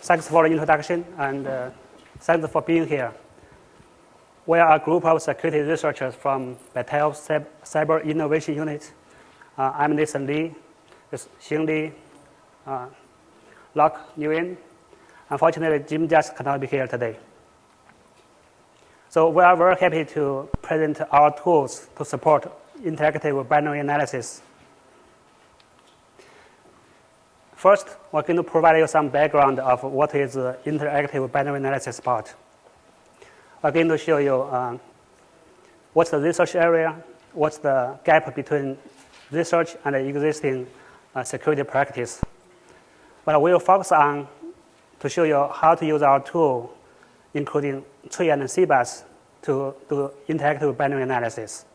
Thanks for the introduction, and thanks for being here. We are a group of security researchers from Battelle Cyber Innovation Unit. I'm Nathan Lee, with Xing Li, Nguyen. Unfortunately, Jim just cannot be here today. So we are very happy to present our tools to support interactive binary analysis. First, we're going to provide you some background of what is the interactive binary analysis part. We're going to show you what's the research area, what's the gap between research and existing security practice. But we'll focus on to show you how to use our tool, including Taint and CBASS, to do interactive binary analysis.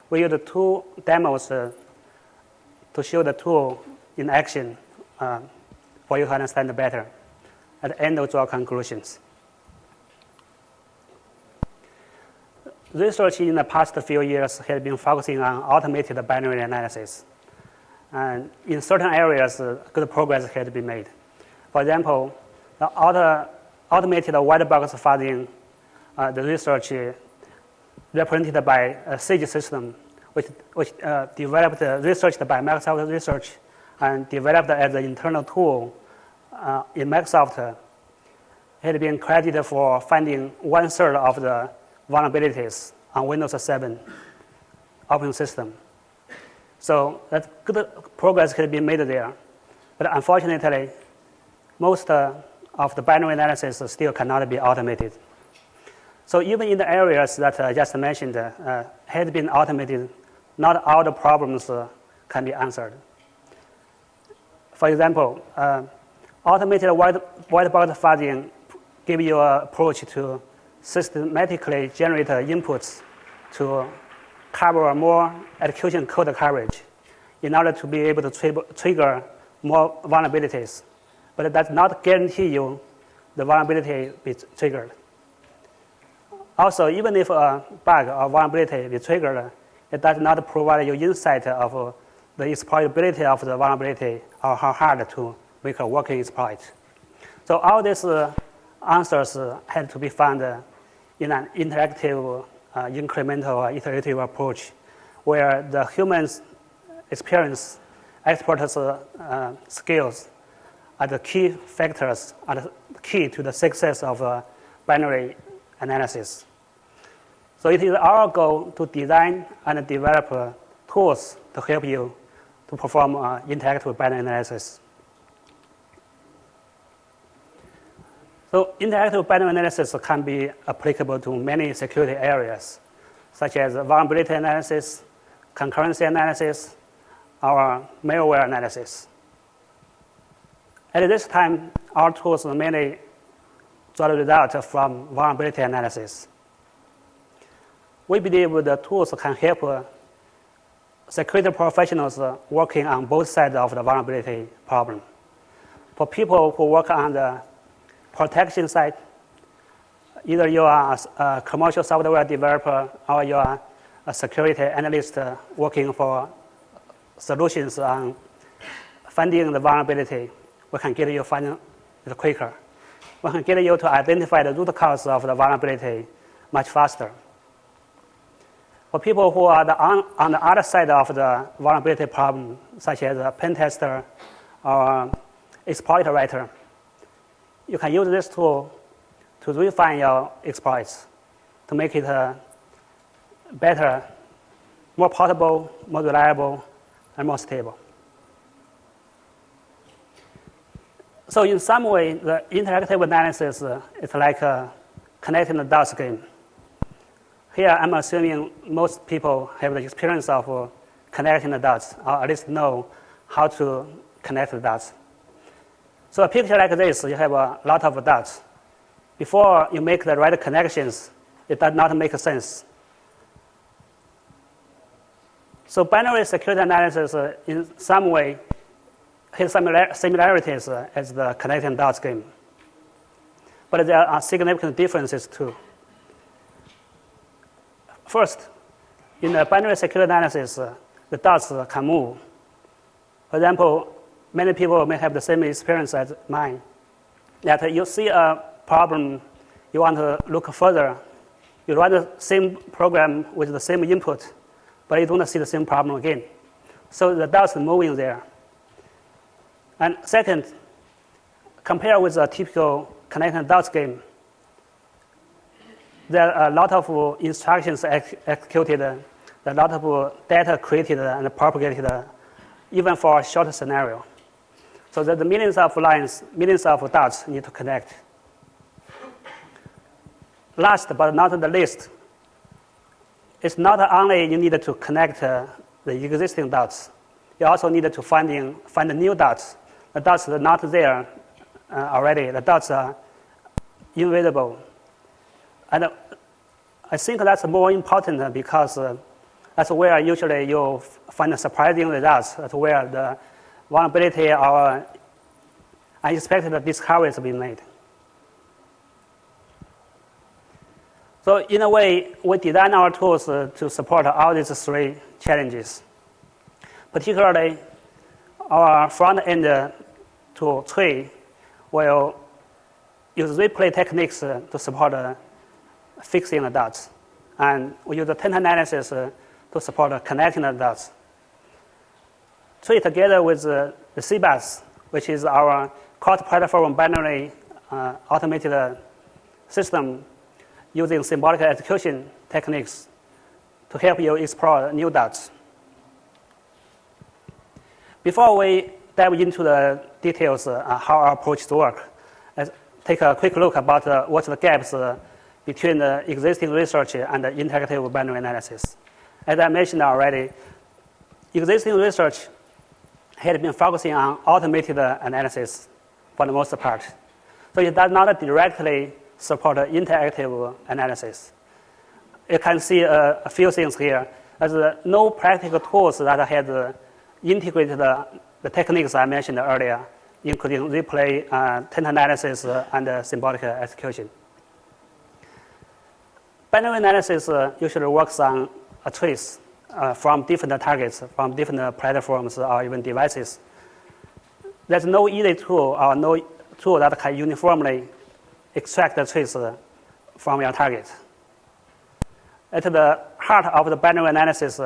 We use the two demos to show the tool in action for you to understand better. At the end, we'll draw conclusions. Research in the past few years has been focusing on automated binary analysis. And in certain areas, good progress has been made. For example, the automated white box fuzzing, the research represented by a SAGE system, which researched by Microsoft Research and developed as an internal tool in Microsoft, had been credited for finding 1/3 of the vulnerabilities on Windows 7 operating system. So that good progress has been made there. But unfortunately, most of the binary analysis still cannot be automated. So even in the areas that I just mentioned had been automated, not all the problems can be answered. For example, automated white box fuzzing gives you an approach to systematically generate inputs to cover more execution code coverage in order to be able to trigger more vulnerabilities. But it does not guarantee you the vulnerability be triggered. Also, even if a bug or vulnerability is triggered, it does not provide you insight of the exploitability of the vulnerability or how hard to make a working exploit. So all these answers had to be found in an interactive, incremental, iterative approach where the human's experience, expert's skills are the key factors, are the key to the success of binary analysis. So it is our goal to design and develop tools to help you to perform interactive binary analysis. So interactive binary analysis can be applicable to many security areas, such as vulnerability analysis, concurrency analysis, or malware analysis. At this time, our tools mainly draw the result from vulnerability analysis. We believe the tools can help security professionals working on both sides of the vulnerability problem. For people who work on the protection side, either you are a commercial software developer or you are a security analyst working for solutions on finding the vulnerability, we can get you finding it quicker. We can get you to identify the root cause of the vulnerability much faster. For people who are on the other side of the vulnerability problem, such as a pen tester or exploit writer, you can use this tool to refine your exploits to make it better, more portable, more reliable, and more stable. So in some way, the interactive analysis is like connecting the dots game. Here, I'm assuming most people have the experience of connecting the dots, or at least know how to connect the dots. So a picture like this, you have a lot of dots. Before you make the right connections, it does not make sense. So binary security analysis, in some way, has similarities as the connecting dots game. But there are significant differences too. First, in the binary security analysis, the dots can move. For example, many people may have the same experience as mine. that you see a problem, you want to look further. You run the same program with the same input, but you don't see the same problem again. So the dots are moving there. And second, compare with a typical connect and dots game. There are a lot of instructions executed, a lot of data created and propagated, even for a short scenario. So there's millions of lines, millions of dots need to connect. Last but not the least, it's not only you need to connect the existing dots, you also need to find new dots. The dots are not there already. The dots are invisible. And I think that's more important because that's where usually you find surprising results. That's where the vulnerability or unexpected discoveries have been made. So in a way, we design our tools to support all these three challenges. Particularly, our front-end tool, Tree, will use replay techniques to support fixing the dots. And we use the taint analysis to support connecting the dots. Tree, together with the CBASS, which is our cross-platform binary automated system using symbolic execution techniques to help you explore new dots. Before we dive into the details how our approaches work, let's take a quick look about what's the gaps between the existing research and the interactive binary analysis. As I mentioned already, existing research had been focusing on automated analysis for the most part. So it does not directly support interactive analysis. You can see a few things here. There's no practical tools that had integrated the techniques I mentioned earlier, including replay, taint analysis, and symbolic execution. Binary analysis usually works on a trace from different targets, from different platforms or even devices. There's no easy tool or no tool that can uniformly extract the trace from your target. At the heart of the binary analysis,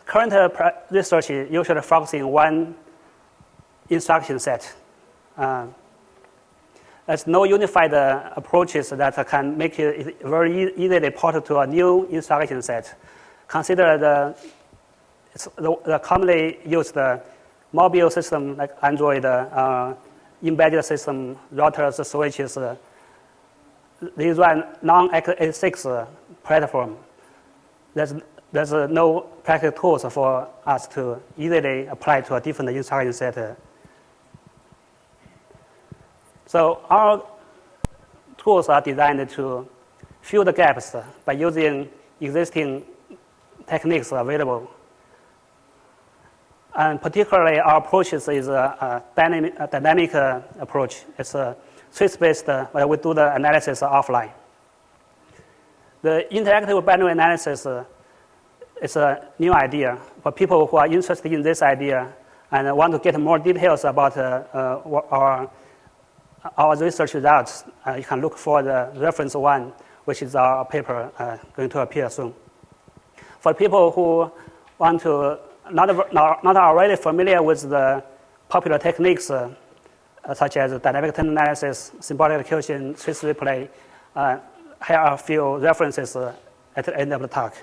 current research usually focuses on one instruction set. There's no unified approaches that can make it very easily port to a new instruction set. Consider the commonly used mobile system like Android, embedded system, routers, switches. These run non-x86 platform. There's no practical tools for us to easily apply to a different instruction set. So our tools are designed to fill the gaps by using existing techniques available. And particularly, our approach is a dynamic approach. It's a trace-based, where we do the analysis offline. The interactive binary analysis is a new idea for people who are interested in this idea and want to get more details about our research results. You can look for the reference one, which is our paper going to appear soon. For people who want to not already familiar with the popular techniques such as dynamic taint analysis, symbolic execution, trace replay, here are a few references at the end of the talk.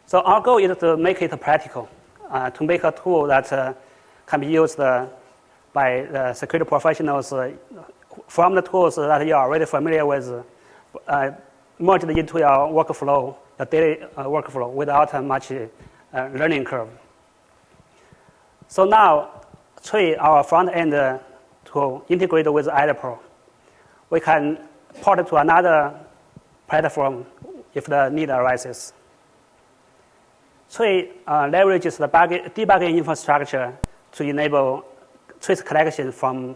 So our goal is to make it practical, to make a tool that can be used by the security professionals from the tools that you are already familiar with, merged into your workflow, the daily workflow, without much learning curve. So now, Tree, our front-end tool, integrated with IDPro, we can port it to another platform if the need arises. Tree leverages the debugging infrastructure to enable trace collection from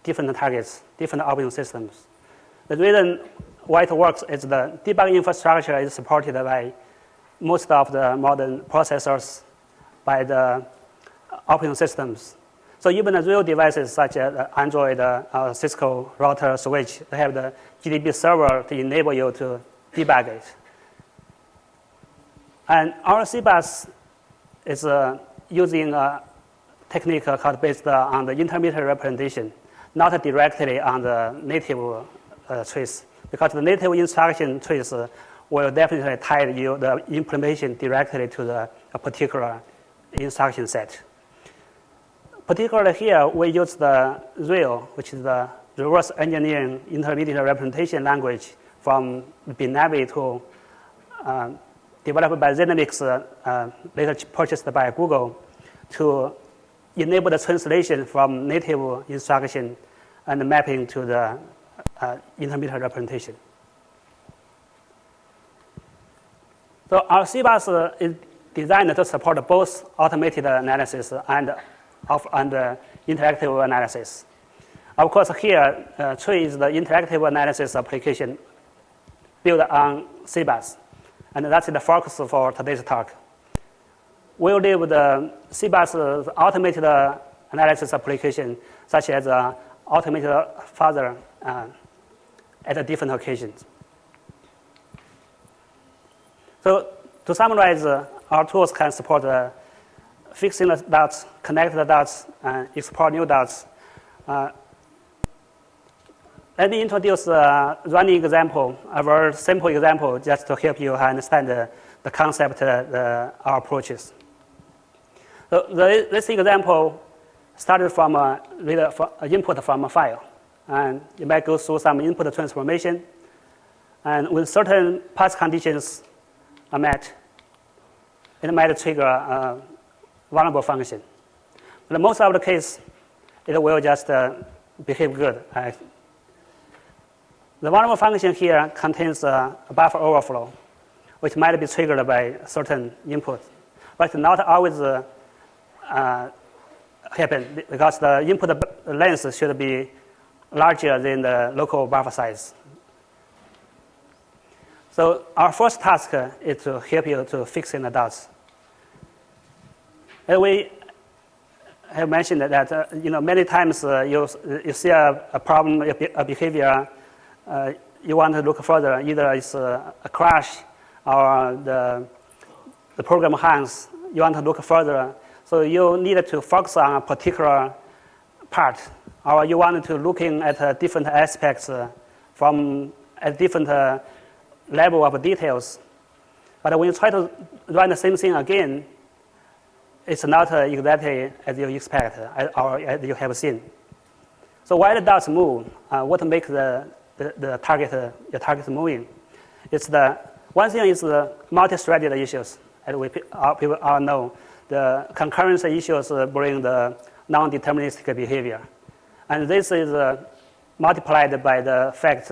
different targets, different operating systems. The reason why it works is the debugging infrastructure is supported by most of the modern processors, by the operating systems. So even the real devices such as Android, Cisco router, switch, they have the GDB server to enable you to debug it. And our CBASS is using a technique called based on the intermediate representation, not directly on the native trace, because the native instruction trace will definitely tie the implementation directly to a particular instruction set. Particularly here, we use the REAL, which is the reverse engineering intermediate representation language from Binavi tool, developed by Zenamix, later purchased by Google, to enable the translation from native instruction and mapping to the intermediate representation. So our CBASS is designed to support both automated analysis and interactive analysis. Of course, here, tree is the interactive analysis application built on CBASS, and that's the focus for today's talk. We'll leave the CBASS automated analysis application, such as automated further at different occasions. So to summarize, our tools can support fixing the dots, connect the dots, and explore new dots. Let me introduce a running example, a very simple example, just to help you understand the concept, our approaches. So this example started from input from a file. And you might go through some input transformation. And when certain path conditions are met, it might trigger a vulnerable function. But most of the case, it will just behave good. The vulnerable function here contains a buffer overflow, which might be triggered by certain input. But not always happen, because the input length should be larger than the local buffer size. So our first task is to help you to fix in the dots. And we have mentioned that many times you see a problem, a behavior, you want to look further. Either it's a crash or the program hangs. You want to look further. So you need to focus on a particular part, or you want to looking at different aspects from a different level of details. But when you try to run the same thing again, it's not exactly as you expect or as you have seen. So why the dots move? What makes the target moving? It's one thing is the multi-threaded issues, as people all know. The concurrency issues bring the non-deterministic behavior. And this is multiplied by the fact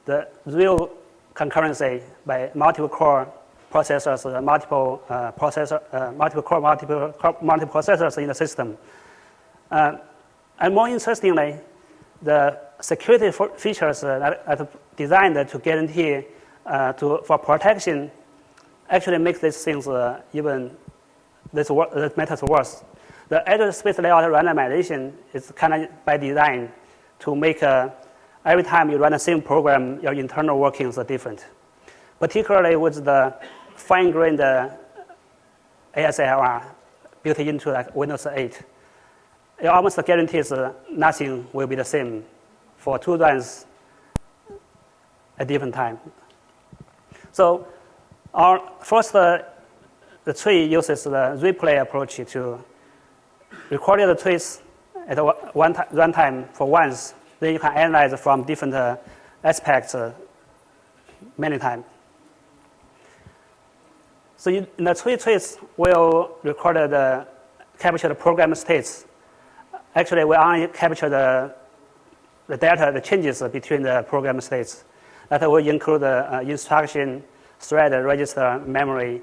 the real concurrency by multiple core processors, multiple processors in the system. And more interestingly, the security features that are designed to guarantee for protection actually make these things this matters worse. The address space layout randomization is kind of by design to make every time you run the same program, your internal workings are different. Particularly with the fine-grained ASLR built into Windows 8. It almost guarantees nothing will be the same for two runs at different time. So our first, the tree uses the replay approach to record the trace at one runtime for once. Then you can analyze from different aspects many times. So the tree trace will record capture the program states. Actually, we only capture the data, the changes between the program states. That will include the instruction, thread, register, memory.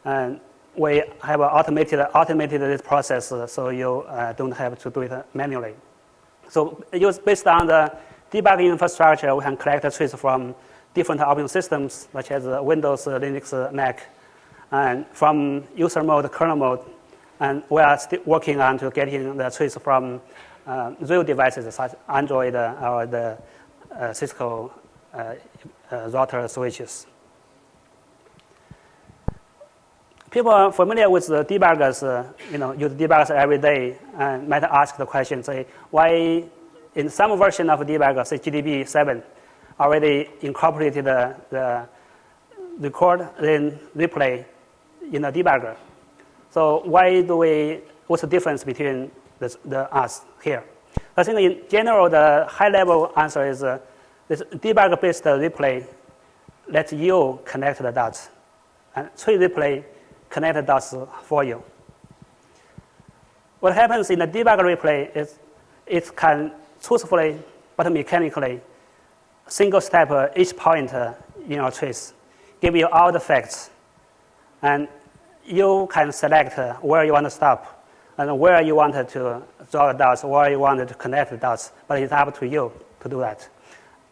And we have automated this process, so you don't have to do it manually. So based on the debugging infrastructure, we can collect the trace from different operating systems, such as Windows, Linux, Mac, and from user mode, kernel mode, And we are still working on to getting the trace from real devices such as Android or the Cisco router switches. People are familiar with the debuggers, use debuggers every day, and might ask the question, say, why in some version of debugger, say GDB 7, already incorporated the record then replay in a debugger. So what's the difference between us here? I think in general, the high-level answer is this debugger-based replay lets you connect the dots, and tree replay connect the dots for you. What happens in the debugger replay is it can truthfully but mechanically single step each point in your trace, give you all the facts, and you can select where you want to stop and where you want to draw the dots, where you want to connect the dots, but it's up to you to do that.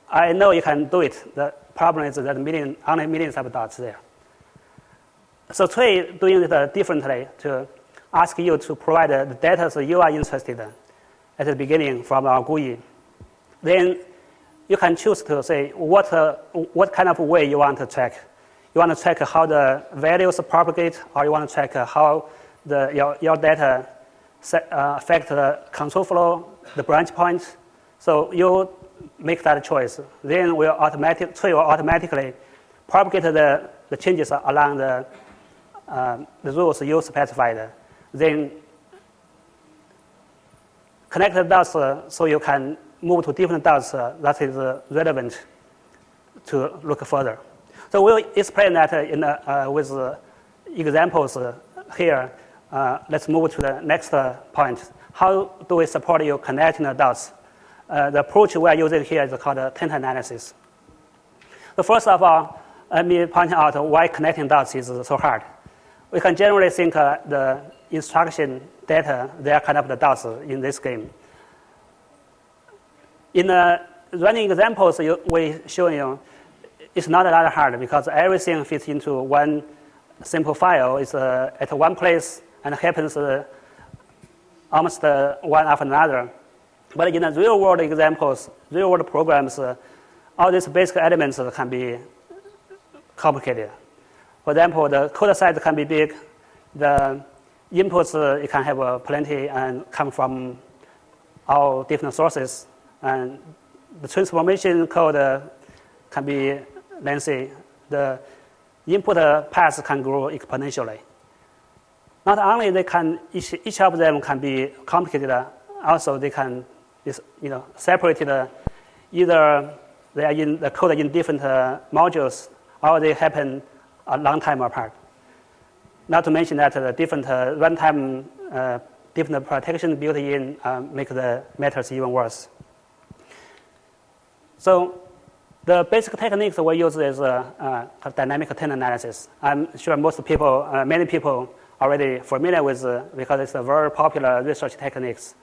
I know you can do it. The problem is that only millions of dots there. So tree doing it differently to ask you to provide the data that you are interested in at the beginning from our GUI. Then you can choose to say what kind of way you want to track. You want to track how the values propagate, or you want to track how your data affect the control flow, the branch point. So you make that choice. Then tree will automatically propagate the changes along the rules you specified. Then connect the dots so you can move to different dots that is relevant to look further. So we'll explain that with examples here. Let's move to the next point. How do we support you connecting the dots? The approach we are using here is called taint analysis. So first of all, let me point out why connecting dots is so hard. We can generally think the instruction data, they are kind of the dots in this game. In the running examples we show you, it's not that hard because everything fits into one simple file. It's at one place and happens almost one after another. But in the real-world examples, real-world programs, all these basic elements can be complicated. For example, the code size can be big. The inputs you can have plenty and come from all different sources. And the transformation code can be lengthy. The input paths can grow exponentially. Not only each of them can be complicated, also they can be separated. Either they are in the code in different modules, or they happen a long time apart. Not to mention that the different runtime, different protection built in make the matters even worse. So the basic techniques we use is dynamic taint analysis. I'm sure many people already familiar with because it's a very popular research techniques.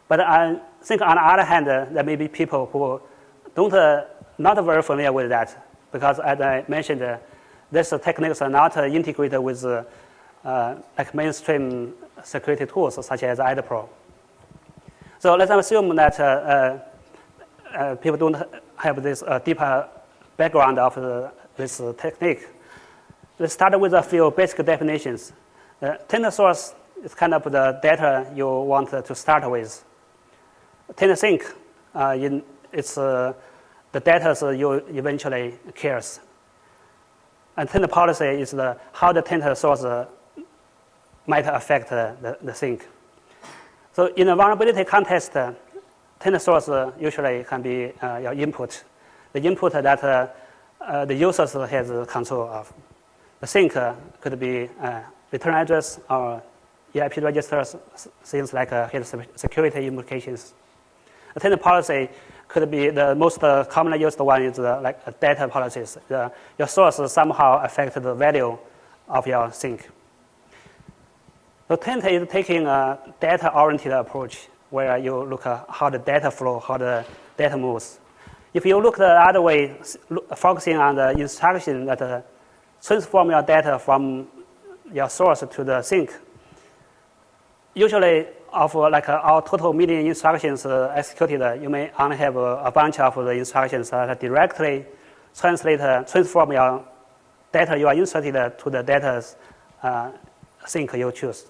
But I think on the other hand, there may be people who not very familiar with that because as I mentioned, these techniques are not integrated with like mainstream security tools such as IDPro. So let's assume that people don't have this deeper background of this technique. Let's start with a few basic definitions. Taint source is kind of the data you want to start with. Taint sink, it's the data you eventually cares. And taint policy is how the taint source might affect the sink. So in a vulnerability context, taint source usually can be your input, the input that the users has control of. The sink could be return address or EIP registers, things like health security implications. The taint policy could be the most commonly used one is like data policies. Your source somehow affects the value of your sink. So taint is taking a data-oriented approach where you look at how the data flow, how the data moves. If you look the other way, focusing on the instruction that transform your data from your source to the sink, usually of like our total million instructions executed, you may only have a bunch of the instructions that directly transform your data you are inserted to the data's sink you choose.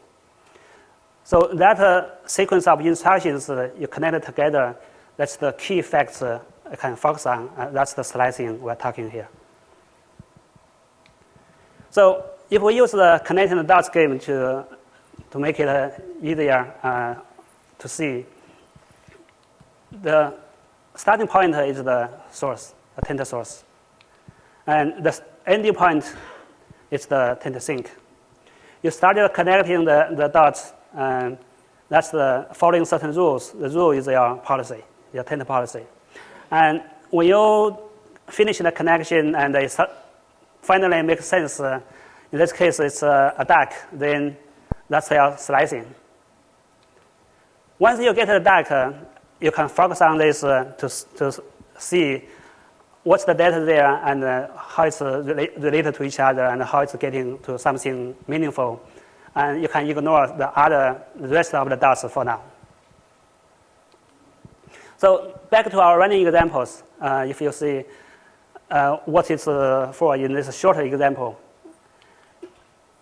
So that sequence of instructions you connect together, that's the key effects I can focus on. That's the slicing we're talking here. So if we use the connecting the dots game to make it easier to see, the starting point is the source, the taint source. And the ending point is the taint sink. You started connecting the dots, and that's the following certain rules. The rule is your policy, your taint policy. And when you finish the connection and it finally makes sense, in this case it's a duck, then that's your slicing. Once you get the duck, you can focus on this to see what's the data there and how it's related to each other and how it's getting to something meaningful. And you can ignore the rest of the dots for now. So back to our running examples. If you see what it's for in this short example,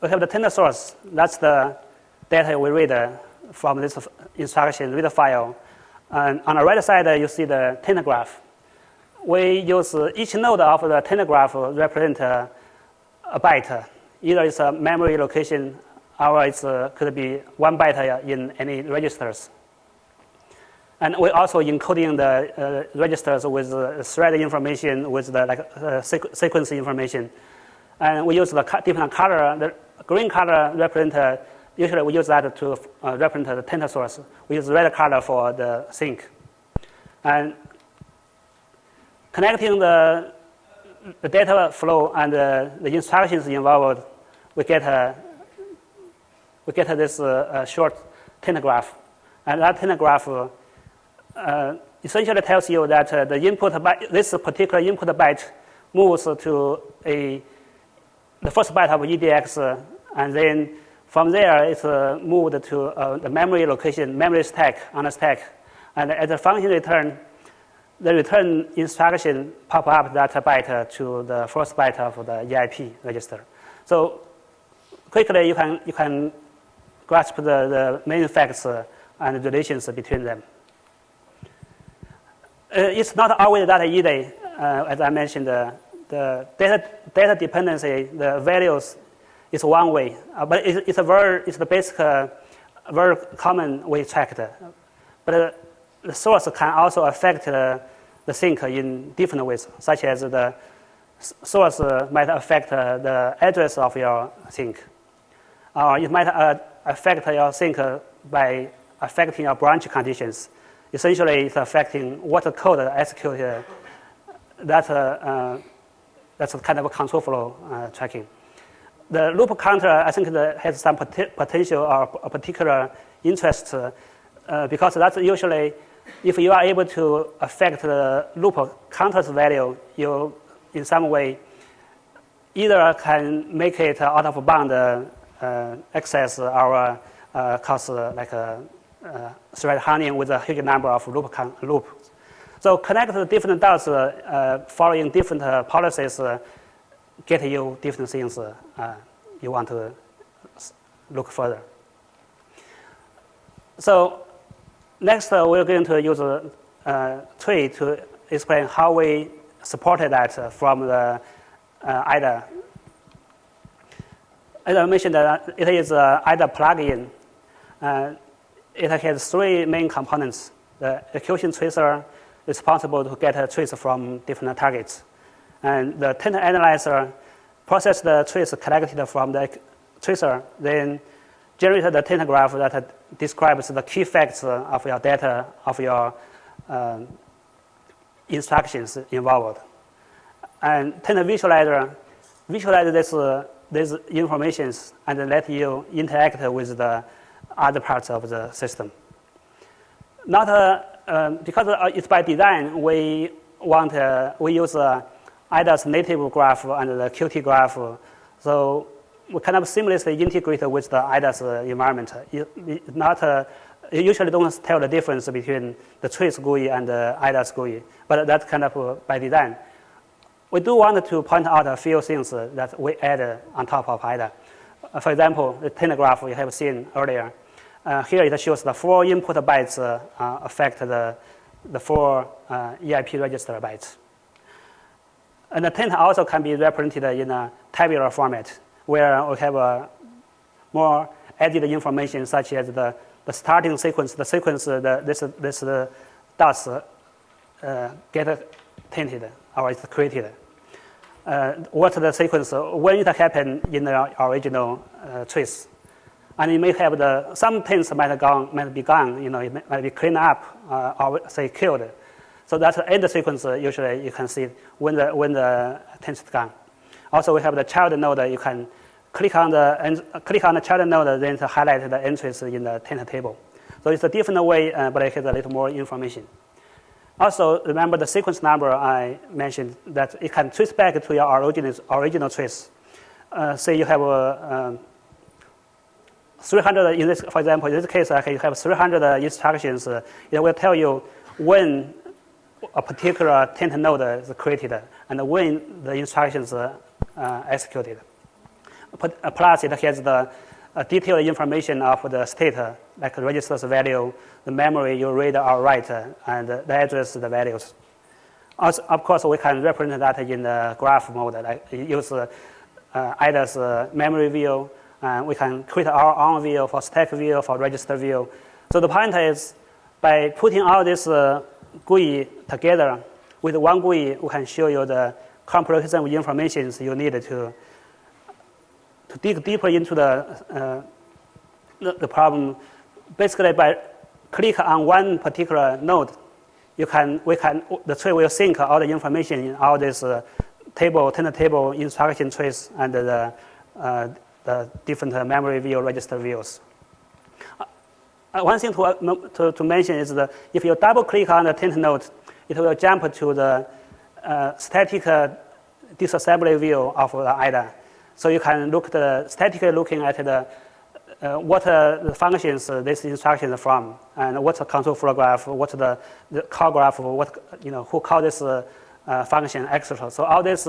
we have the taint source. That's the data we read from this instruction read file. And on the right side, you see the taint graph. We use each node of the taint graph represent a byte. Either it's a memory location or it could be 1 byte in any registers. And we also encoding the registers with thread information, with the sequence information. And we use the different color. The green color represent, usually we use that to represent the taint source. We use red color for the sink. And connecting the data flow and the instructions involved, we get this short taint graph. And that taint graph essentially tells you that the input byte, this particular input byte moves to the first byte of EDX, and then from there it's moved to the memory location, memory stack on the stack. And as a function return, the return instruction pop up that byte to the first byte of the EIP register. So quickly you can grasp the main facts and relations between them. It's not always that easy. As I mentioned, the data dependency, the values is one way, but it's the basic, very common way tracked. But the source can also affect the sink in different ways, such as the source might affect the address of your sink, or it might affect your sink by affecting your branch conditions. Essentially, it's affecting what the code executed. That's kind of a control flow tracking. The loop counter, I think, has some potential or a particular interest because that's usually, if you are able to affect the loop counter's value, you in some way either can make it out of bound access or cause like thread hunting with a huge number of loops. So connect the different dots following different policies get you different things you want to look further. So next we're going to use a tree to explain how we supported that from the IDA. As I mentioned, it is an IDA plugin. It has 3 main components. The execution tracer is responsible to get a trace from different targets. And the taint analyzer processes the trace collected from the tracer, then generates the taint graph that describes the key facts of your data, of your instructions involved. And taint visualizer visualizes these informations and let you interact with the other parts of the system. Not because it's by design, we use IDA's native graph and the Qt graph. So we kind of seamlessly integrate with the IDAS environment. You usually don't tell the difference between the trace GUI and the IDAS GUI, but that's kind of by design. We do want to point out a few things that we add on top of IDA. For example, the taint graph you have seen earlier. Here it shows the 4 input bytes affect the 4 EIP register bytes. And the taint also can be represented in a tabular format, where we have more added information, such as the starting sequence, the sequence this dots get tainted or it's created. What the sequence when it happened in the original trace, and you may have some taints might be gone, it might be cleaned up or say killed. So that's the end sequence. Usually you can see when the taint is gone. Also, we have the child node. You can click on the child node, then to highlight the entries in the taint table. So it's a different way, but it has a little more information. Also, remember the sequence number I mentioned, that it can trace back to your original trace. Say you have 300, for example, in this case, you have 300 instructions. It will tell you when a particular taint node is created and when the instructions are executed. Plus, it has the detailed information of the state, like registers value, the memory you read or write, and the address, the values. Also, of course, we can represent that in the graph mode, like use IDA's memory view. We can create our own view for stack view, for register view. So the point is, by putting all this GUI together with one GUI, we can show you the comprehensive information you need to dig deeper into the problem. Basically, by click on one particular node, the tree will sync all the information in all this taint table, instruction trace, and the different memory view, register views. One thing to mention is that if you double click on the taint node, it will jump to the static disassembly view of the IDA. So you can statically looking at what the functions this instruction is from, and what's the control flow graph, what's the call graph, who called this function, etc. So all this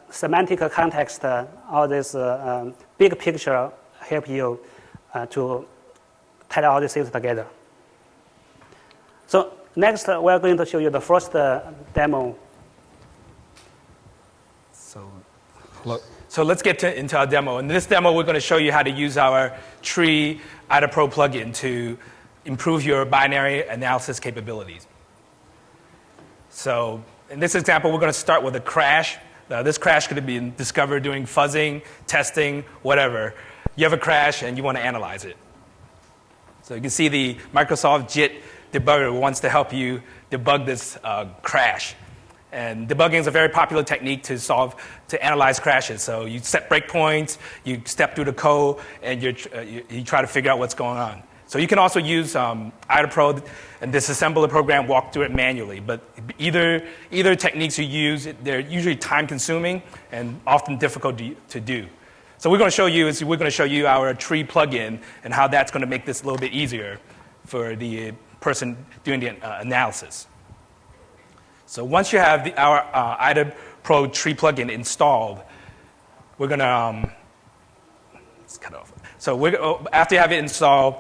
semantic context, all this big picture help you to tie all these things together. So next, we're going to show you the first demo. So let's get into our demo. In this demo, we're going to show you how to use our Tree IDA Pro plugin to improve your binary analysis capabilities. So in this example, we're going to start with a crash. This crash could have been discovered doing fuzzing, testing, whatever. You have a crash and you want to analyze it. So you can see the Microsoft JIT debugger wants to help you debug this crash. And debugging is a very popular technique to analyze crashes. So you set breakpoints, you step through the code, and you try to figure out what's going on. So you can also use IDA Pro and disassemble the program, walk through it manually. But either techniques you use, they're usually time-consuming and often difficult to do. So we're going to show you our Tree plugin and how that's going to make this a little bit easier for the person doing the analysis. So once you have our IDA Pro Tree plugin installed, we're going to let's cut off. So after you have it installed,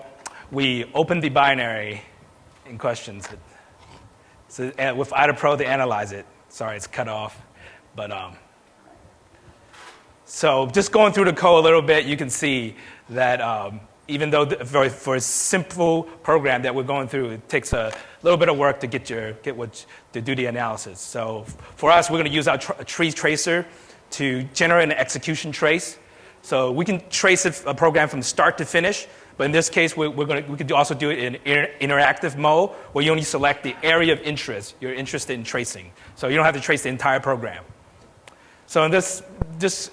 we open the binary in question. So with IDA Pro to analyze it. Sorry, it's cut off, but so just going through the code a little bit, you can see that even though for a simple program that we're going through, it takes a little bit of work to to do the analysis. So for us, we're going to use our tree tracer to generate an execution trace. So we can trace a program from start to finish, but in this case, we could also do it in interactive mode, where you only select the area of interest you're interested in tracing. So you don't have to trace the entire program. So in this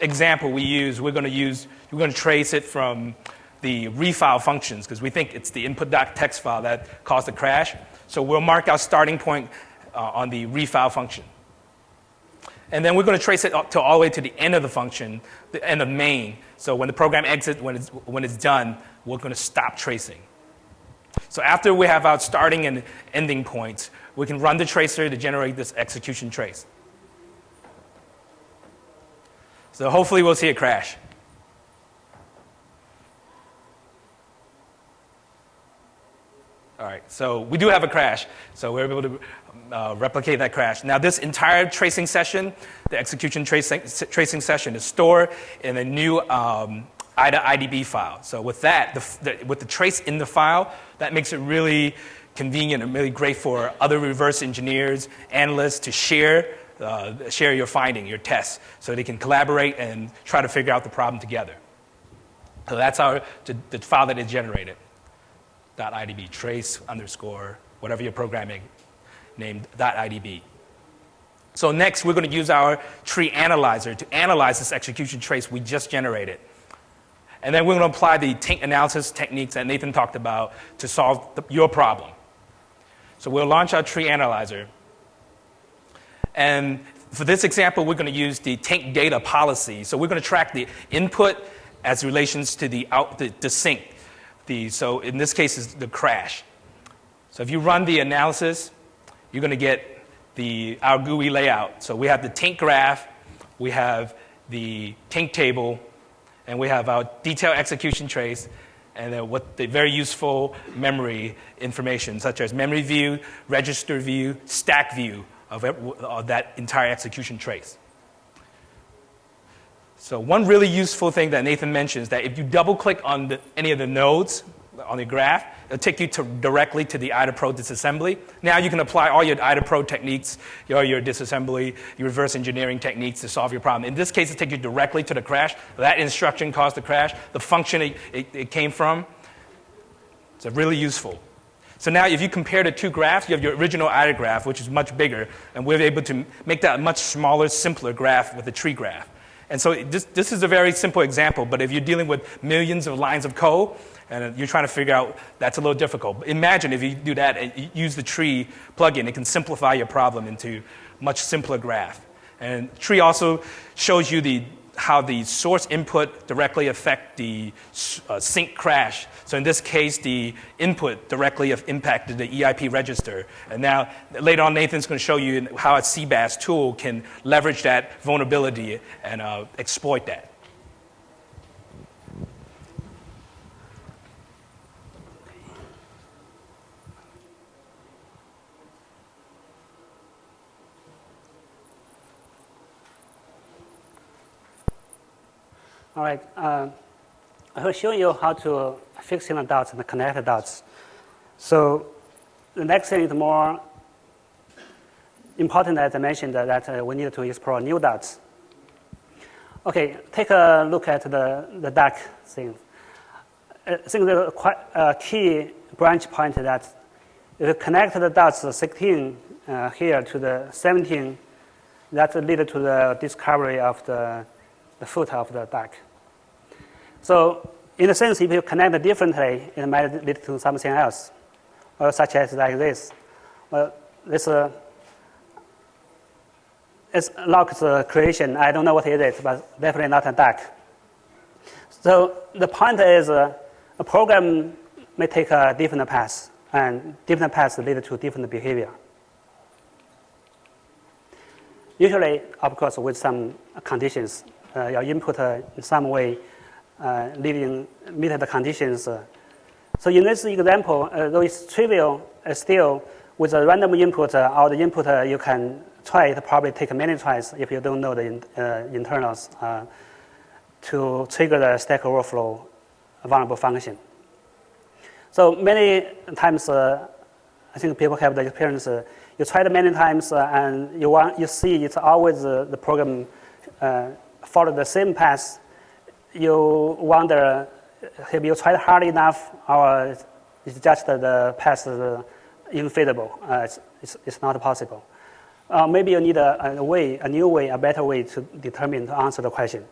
example we're going to trace it from the refile functions, because we think it's the input.txt file that caused the crash. So we'll mark our starting point on the refile function. And then we're going to trace it up to all the way to the end of the function, the end of main. So when the program exits, when it's done, we're going to stop tracing. So after we have our starting and ending points, we can run the tracer to generate this execution trace. So hopefully we'll see a crash. All right, so we do have a crash. So we're able to replicate that crash. Now this entire tracing session, the execution tracing session, is stored in a new IDA-IDB file. So with that, with the trace in the file, that makes it really convenient and really great for other reverse engineers, analysts to share your finding, your tests, so they can collaborate and try to figure out the problem together. So that's the file that is generated. .idb, trace underscore, whatever you're programming, named .idb. So next, we're going to use our tree analyzer to analyze this execution trace we just generated. And then we're going to apply the taint analysis techniques that Nathan talked about to solve your problem. So we'll launch our tree analyzer. And for this example, we're going to use the taint data policy. So we're going to track the input as relations to the sink. So in this case, is the crash. So if you run the analysis, you're going to get our GUI layout. So we have the taint graph, we have the taint table, and we have our detailed execution trace, and then the very useful memory information, such as memory view, register view, stack view of that entire execution trace. So one really useful thing that Nathan mentioned is that if you double-click on any of the nodes on the graph, it'll take you directly to the IDA-Pro disassembly. Now you can apply all your IDA-Pro techniques, your disassembly, your reverse engineering techniques to solve your problem. In this case, it takes you directly to the crash. That instruction caused the crash. The function it came from. It's really useful. So now if you compare the two graphs, you have your original IDA graph, which is much bigger, and we're able to make that a much smaller, simpler graph with the tree graph. And so this is a very simple example, but if you're dealing with millions of lines of code and you're trying to figure out, that's a little difficult. Imagine if you do that and you use the tree plugin, it can simplify your problem into a much simpler graph. And tree also shows you how the source input directly affect the sink crash. So in this case, the input directly impacted the EIP register. And now, later on, Nathan's going to show you how a CBASS tool can leverage that vulnerability and exploit that. All right, I will show you how to fix in the dots and connect the dots. So the next thing is more important, as I mentioned, that we need to explore new dots. Okay, take a look at the dark thing. I think there's quite a key branch point that if you connect the dots 16 here to the 17, that leads to the discovery of the foot of the duck. So in a sense, if you connect it differently, it might lead to something else, such as like this. Well, this it's locks creation. I don't know what it is, but definitely not a duck. So the point is a program may take a different path, and different paths lead to different behavior. Usually, of course, with some conditions, your input in some way meet the conditions. So in this example, though it's trivial, still with a random input or the input you can try to probably take many tries if you don't know the internals to trigger the Stack Overflow vulnerable function. So many times, I think people have the experience. You try it many times, and you see it's always the program follow the same path. You wonder, have you tried hard enough, or it's just the path is infeasible? It's not possible. Maybe you need a new way, a better way to answer the question.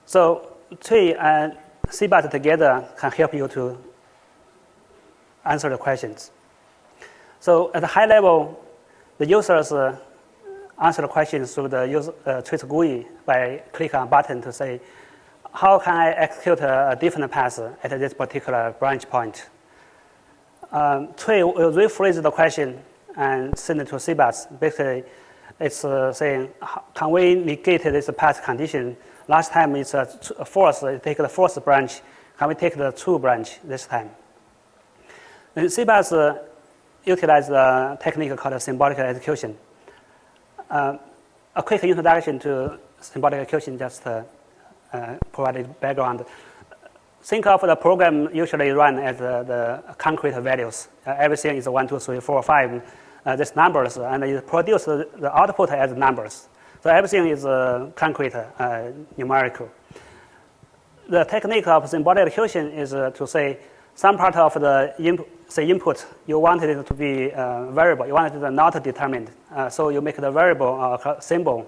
So tree and CBASS together can help you to answer the questions. So at a high level, the users answer the question through the trace GUI by clicking on a button to say, how can I execute a different path at this particular branch point? Tree will rephrase the question and send it to CBASS. Basically, it's saying, can we negate this path condition? Last time it's a false, take the false branch. Can we take the true branch this time? And CBASS utilizes a technique called symbolic-execution. A quick introduction to symbolic-execution, just provide a background. Think of the program usually run as the concrete values. Everything is 1, 2, 3, 4, 5, these numbers, and it produces the output as numbers. So everything is concrete, numerical. The technique of symbolic execution is to say some part of the input, you wanted it to be variable, you wanted it not determined. So you make the variable symbol.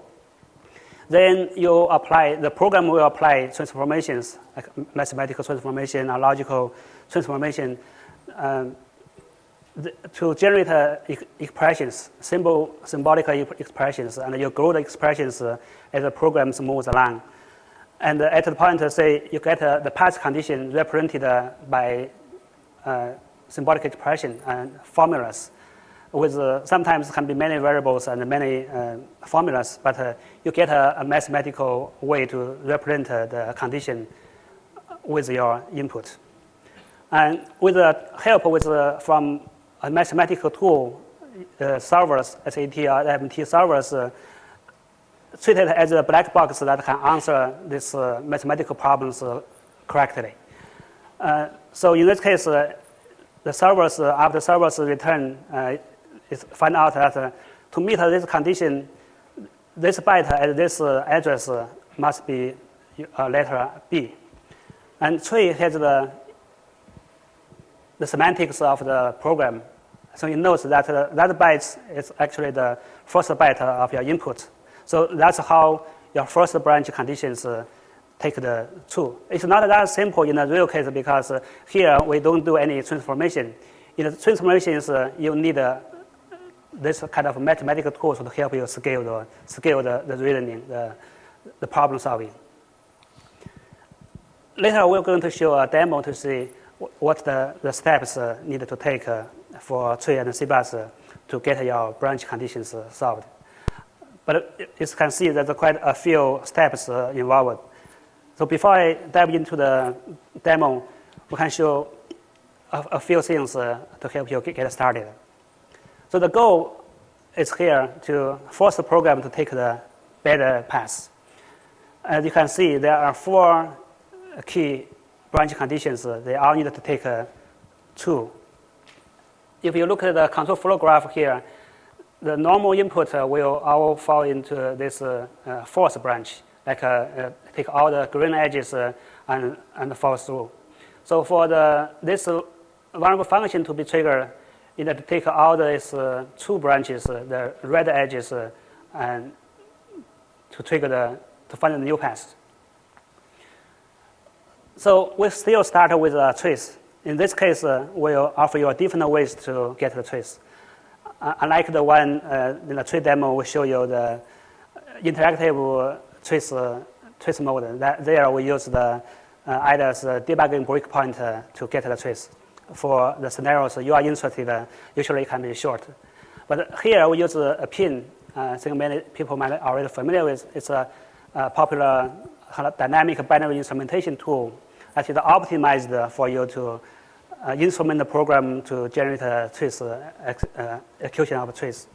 Then you apply, the program will apply transformations, like mathematical transformation or logical transformation, to generate expressions, symbolic expressions, and you grow the expressions as the program moves along. And at the point, say, you get the path condition represented by symbolic expression and formulas, with sometimes can be many variables and many formulas, but you get a mathematical way to represent the condition with your input. And with the help from a mathematical tool, servers, SAT or MT servers, treated as a black box that can answer these mathematical problems correctly. So in this case, the servers, after servers return, find out that to meet this condition, this byte at this address must be letter B. And tree has the semantics of the program. So it knows that that byte is actually the first byte of your input. So that's how your first branch conditions take the true. It's not that simple in the real case because here we don't do any transformation. In the transformations, you need this kind of mathematical tools to help you scale the reasoning, the problem solving. Later, we're going to show a demo to see what the steps needed to take for tree and CBASS to get your branch conditions solved. But you can see there's quite a few steps involved. So before I dive into the demo, we can show a few things to help you get started. So the goal is here to force the program to take the better path. As you can see, there are 4 key branch conditions. They all need to take true. If you look at the control flow graph here, the normal input will all fall into this false branch, like take all the green edges and fall through. So for this variable function to be triggered, you need to take all these 2 branches, the red edges, and to trigger to find the new path. So we still start with a trace. In this case, we'll offer you different ways to get the trace. Unlike the one in the tree demo, we show you the interactive trace mode. There we use the either as a debugging breakpoint to get the trace. For the scenarios you are interested, usually it can be short. But here we use a pin. I think many people might be already familiar with. It's a popular dynamic binary instrumentation tool that is optimized for you to instrument the program to generate a trace, execution of a trace.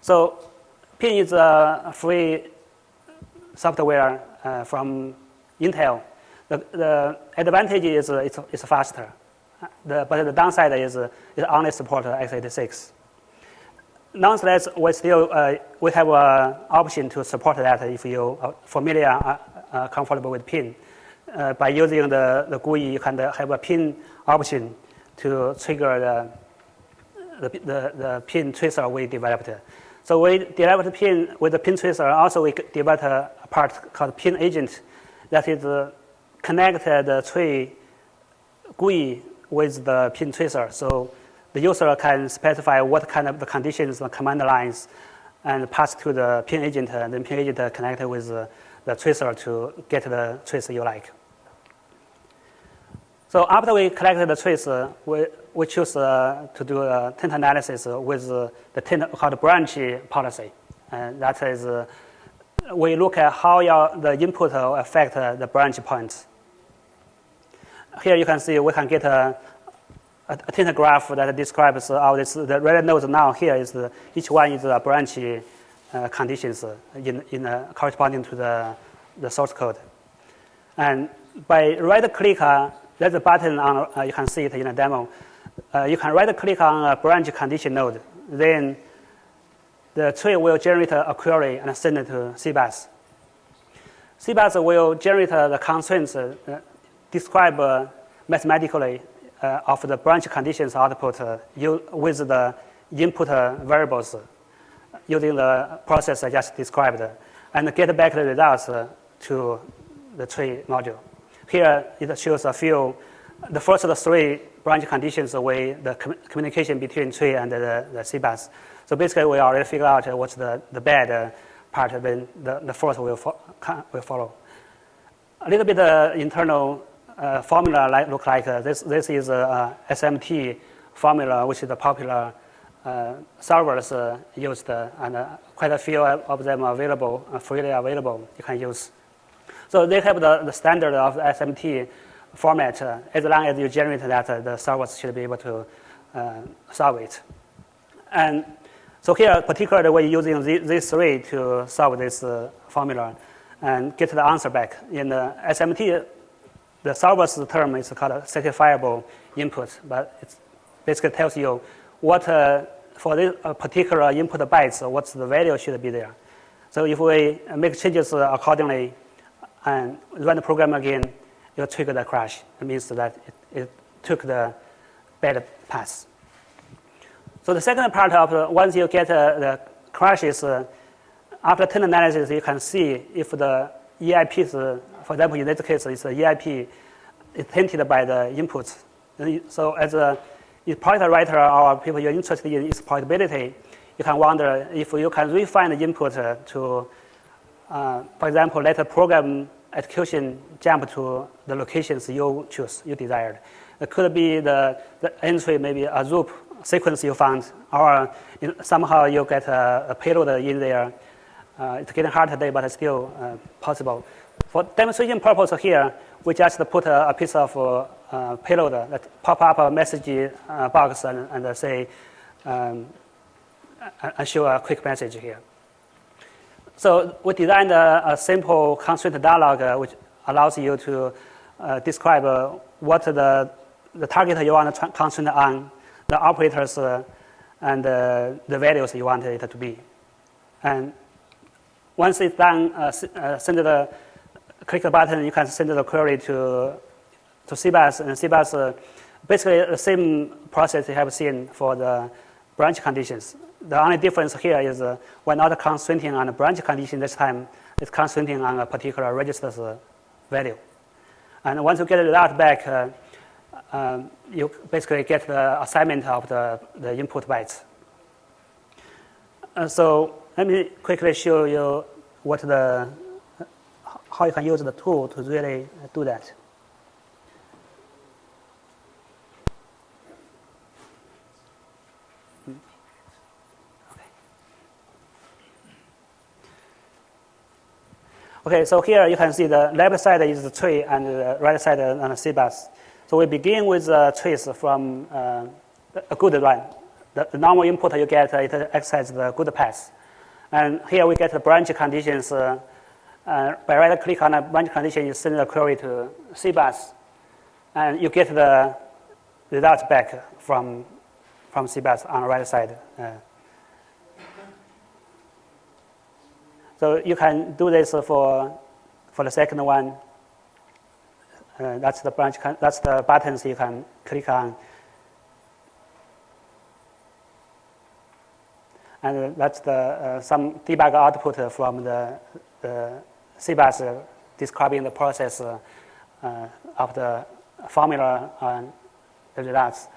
So pin is a free software from Intel. The advantage is it's faster. But the downside is it only supports x86. Nonetheless, we have an option to support that if you are familiar, comfortable with pin. By using the GUI, you can have a pin option to trigger the pin tracer we developed. So we developed pin with the pin tracer. Also, we developed a part called pin agent that is connect the tree GUI with the pin tracer. So the user can specify what kind of the conditions, the command lines, and pass to the pin agent, and then pin agent connect with the tracer to get the trace you like. So after we collect the trace, we choose to do a taint analysis with the taint called branch policy. And that is, we look at how the input will affect the branch points. Here you can see we can get a taint graph that describes all this. The red nodes now here is each one is a branch conditions corresponding to the source code. And by right-click, there's a button on, you can see it in a demo. You can right-click on a branch condition node. Then the tree will generate a query and send it to CBASS. CBASS will generate the constraints describe mathematically of the branch conditions output with the input variables using the process I just described, and get back the results to the tree module. Here it shows a few, the first of the three branch conditions with the communication between tree and the CBASS. So basically we already figured out what's the bad part, then the first will follow. A little bit internal formula look like this. This is a SMT formula, which is the popular servers used, and quite a few of them are available, freely available. You can use. So they have the standard of the SMT format. As long as you generate that, the servers should be able to solve it. And so here, particularly, we're using these three to solve this formula and get the answer back. In the SMT, the server's term is called certifiable input, but it basically tells you what, for this particular input bytes, what's the value should be there. So if we make changes accordingly and run the program again, it will trigger the crash. It means that it took the bad path. So the second part of once you get the crashes, after taint analysis, you can see if the EIPs, for example, in this case, it's the EIP is tainted by the inputs. So as a project writer or people you're interested in exploitability, you can wonder if you can refine the input to, for example, let a program execution jump to the locations you choose, you desired. It could be the entry, maybe a loop sequence you found, or somehow you get a payload in there. It's getting hard today, but it's still possible. For demonstration purpose here, we just put a piece of payload that pop up a message box and say, and show a quick message here. So we designed a simple constraint dialog which allows you to describe what the target you want to constraint on, the operators, and the values you want it to be. And once it's done, click the button, you can send the query to CBASS, and CBASS, basically the same process you have seen for the branch conditions. The only difference here is we're not constraining on a branch condition this time, it's constraining on a particular register's value. And once you get the result back, you basically get the assignment of the input bytes. So let me quickly show you how you can use the tool to really do that. Okay, so here you can see the left side is the tree and the right side on the CBASS. So we begin with trees from a good run. The normal input you get, it exercises the good path. And here we get the branch conditions. By right-click on a branch condition, you send the query to CBASS, and you get the results back from CBASS on the right side. So you can do this for the second one. That's the branch. That's the buttons you can click on, and that's the some debug output from the CBASS describing the process of the formula and the results.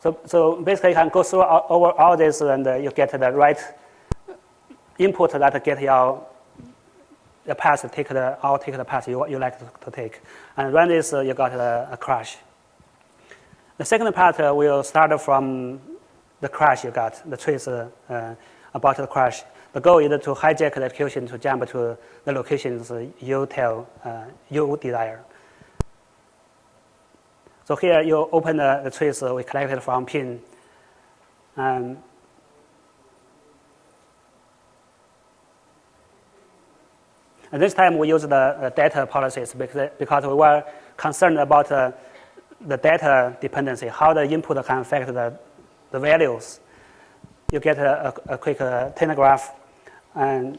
So basically, you can go through over all this, and you get the right input that get the path, take the path you like to take. And run this, you got a crash. The second part will start from the crash you got, the trace about the crash. The goal is to hijack the execution to jump to the locations you desire. So here you open the trace we collected from pin. And this time we use the data policies because we were concerned about the data dependency, how the input can affect the values. You get a quick Taint graph and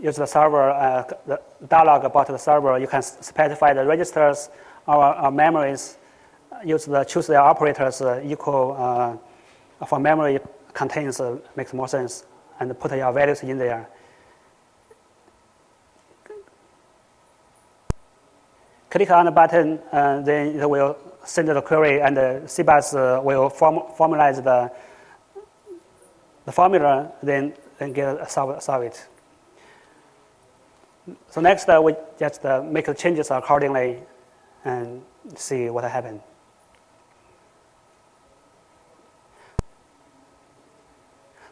use the server, the dialog about the server. You can specify the registers or memories. Choose the operators equal for memory contains makes more sense, and put your values in there. Click on the button, then it will send the query, and the CBASS will formalize the formula, then solve it. So next, we just make the changes accordingly and see what happened.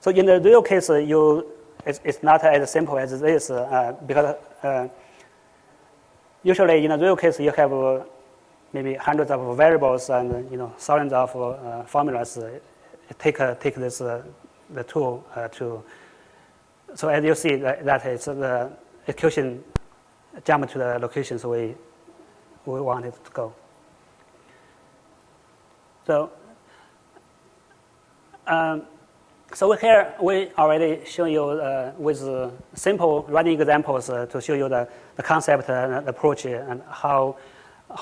So in the real case, it's not as simple as this because usually in a real case you have maybe hundreds of variables and thousands of formulas. Take this the tool to. So as you see that it's the execution jump to the locations we want it to go. So here we already show you with simple running examples to show you the concept and the approach and how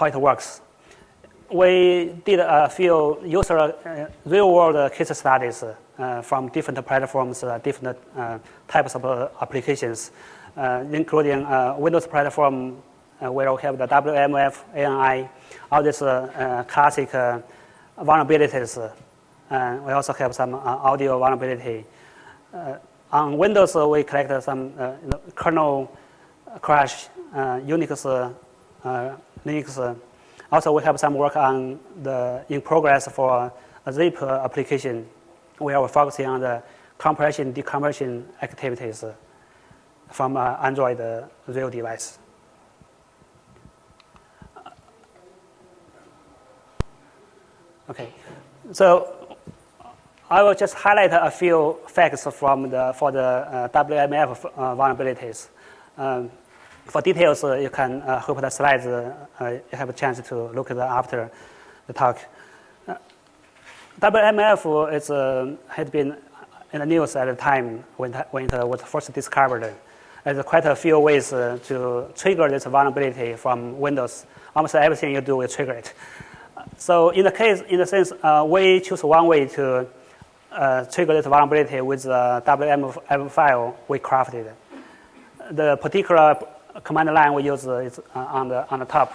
it works. We did a few user real-world case studies from different platforms, different types of applications, including Windows platform where we have the WMF, ANI, all these classic vulnerabilities. We also have some audio vulnerability. On Windows, we collect some kernel crash, Unix, Linux. Also, we have some work on in progress for a zip application where we're focusing on the compression, decompression activities from Android real device. Okay, so I will just highlight a few facts for the WMF vulnerabilities. For details, you can hope the slides you have a chance to look at after the talk. WMF had been in the news at the time when it was first discovered. There's quite a few ways to trigger this vulnerability from Windows. Almost everything you do will trigger it. So in the sense, we choose one way to trigger this vulnerability with the WMF file we crafted. The particular command line we use is on the top.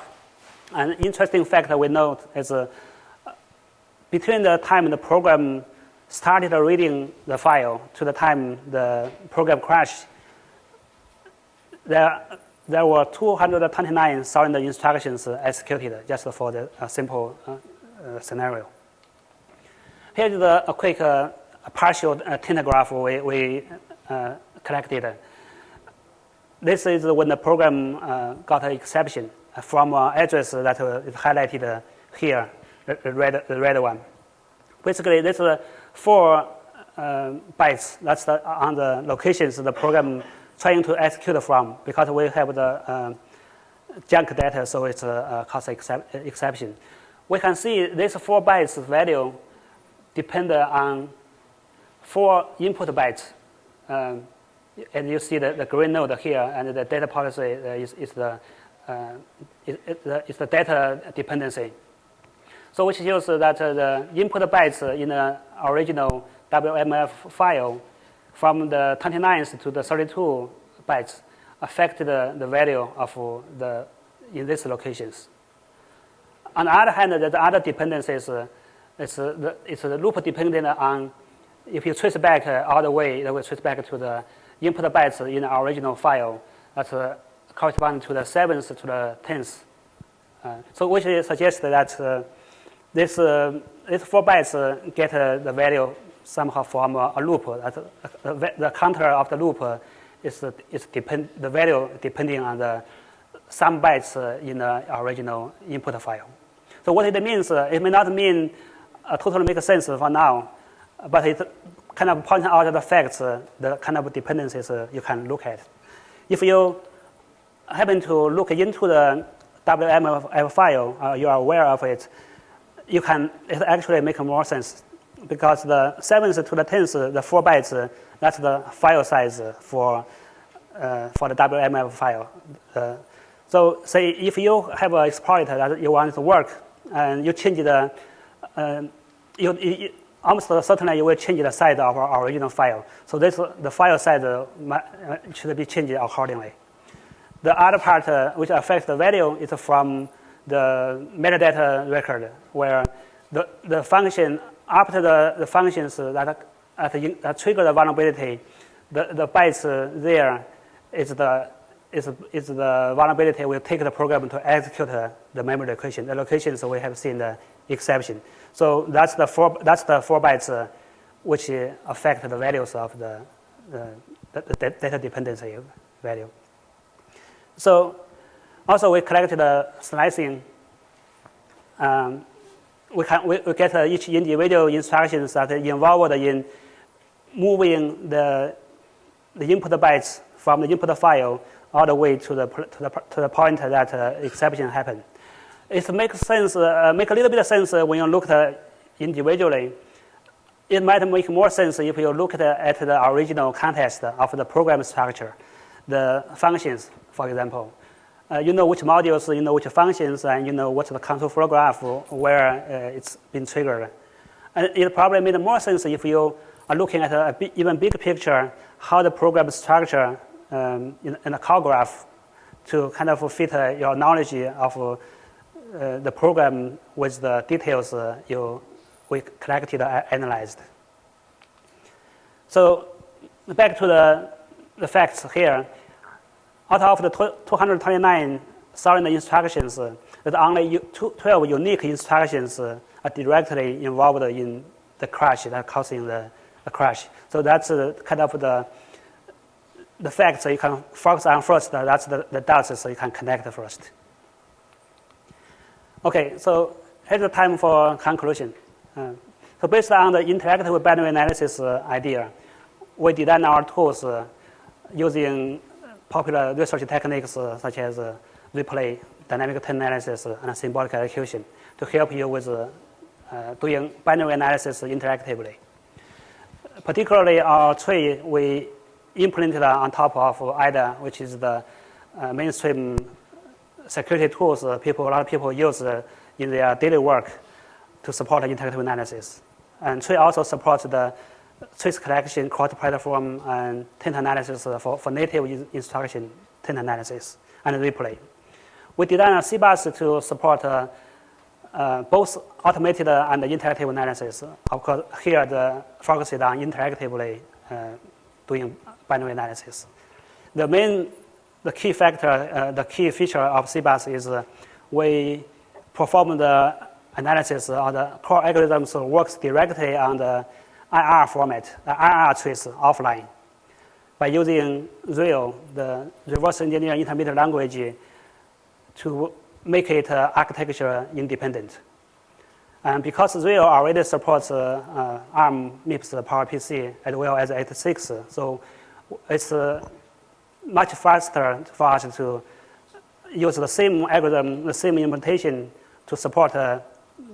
An interesting fact we note is between the time the program started reading the file to the time the program crashed, there were 229,000 instructions executed just for the simple scenario. Here's a quick partial Taint graph we collected. This is when the program got an exception from an address that is highlighted here, the red one. Basically, this is 4 bytes. That's on the locations the program trying to execute from, because we have the junk data, so it's cause exception. We can see this 4 bytes value depend on 4 input bytes. And you see the green node here, and the data policy is the data dependency. So which shows that the input bytes in the original WMF file from the 29th to the 32 bytes affect the value of in these locations. On the other hand, the other dependencies, it's the loop dependent on, if you trace back all the way, it will trace back to the input bytes in the original file that correspond to the 7th to the 10th. So which suggests that these 4 bytes get the value somehow from a loop. The counter of the loop is the value depending on the some bytes in the original input file. So what it means, it may not mean totally make sense for now, but it kind of points out the facts, the kind of dependencies you can look at. If you happen to look into the WMF file, you are aware of it, it actually make more sense, because the 7th to the 10th, the 4 bytes, that's the file size for the WMF file. So say if you have an exploit that you want it to work, and you change the, almost certainly you will change the size of our original file. So the file size should be changed accordingly. The other part which affects the value is from the metadata record, where the function, after the functions that trigger the vulnerability, the bytes there is the vulnerability will take the program to execute the memory location. The locations we have seen the exception. So that's the 4 bytes which affect the values of the data dependency value. So also we collected the slicing. We get each individual instructions that are involved in moving the input bytes from the input file all the way to the point that exception happened. It makes sense, make a little bit of sense when you look at individually. It might make more sense if you look at the original context of the program structure, the functions, for example. You know which modules, you know which functions, and you know what's the control flow graph where it's been triggered. And it probably made more sense if you are looking at an even bigger picture, how the program structure in a call graph to kind of fit your knowledge of the program with the details we collected and analyzed. So back to the facts here. Out of the 229 solid instructions, there's only 12 unique instructions are directly involved in the crash that causing the crash. So that's kind of the facts you can focus on first. That's the dots so you can connect first. Okay, so here's the time for conclusion. So based on the interactive binary analysis idea, we designed our tools using popular research techniques such as replay, dynamic taint analysis, and symbolic execution to help you with doing binary analysis interactively. Particularly our tree we implemented on top of IDA, which is the mainstream security tools a lot of people use in their daily work to support interactive analysis. And tree also supports the trace collection, cross-platform, and taint analysis for native instruction taint analysis and replay. We designed a CBASS to support both automated and interactive analysis. Of course, here the focus is on interactively doing binary analysis. The key factor, the key feature of CBASS is we perform the analysis of the core algorithms works directly on the IR format, the IR trace offline, by using REAL, the reverse engineer intermediate language, to make it architecture independent. And because REAL already supports ARM MIPS PowerPC as well as x86, so it's much faster for us to use the same algorithm, the same implementation to support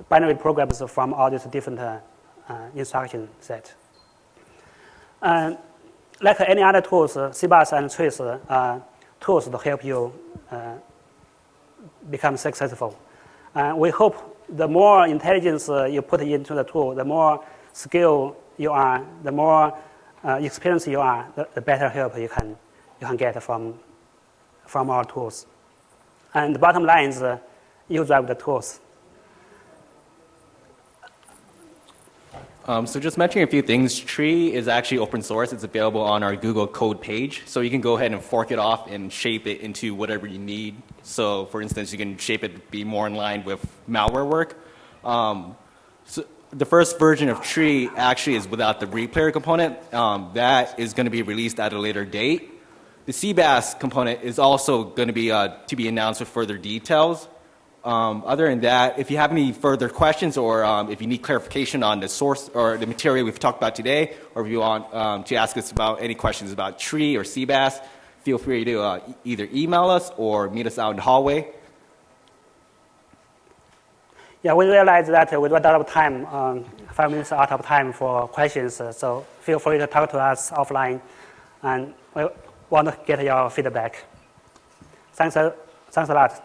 binary programs from all these different instruction set. Like any other tools, CBASS and trace are tools to help you become successful. We hope the more intelligence you put into the tool, the more skill you are, the more experience you are, the better help you can get from our tools. And the bottom line is you drive the tools. So just mentioning a few things, Tree is actually open source. It's available on our Google code page. So you can go ahead and fork it off and shape it into whatever you need. So for instance, you can shape it to be more in line with malware work. So the first version of Tree actually is without the replayer component. That is going to be released at a later date. The CBASS component is also going to be announced with further details. Other than that, if you have any further questions or if you need clarification on the source or the material we've talked about today, or if you want to ask us about any questions about Tree or CBASS, feel free to either email us or meet us out in the hallway. Yeah, we realize that we run out of time, 5 minutes out of time for questions, so feel free to talk to us offline, and we want to get your feedback. Thanks a lot.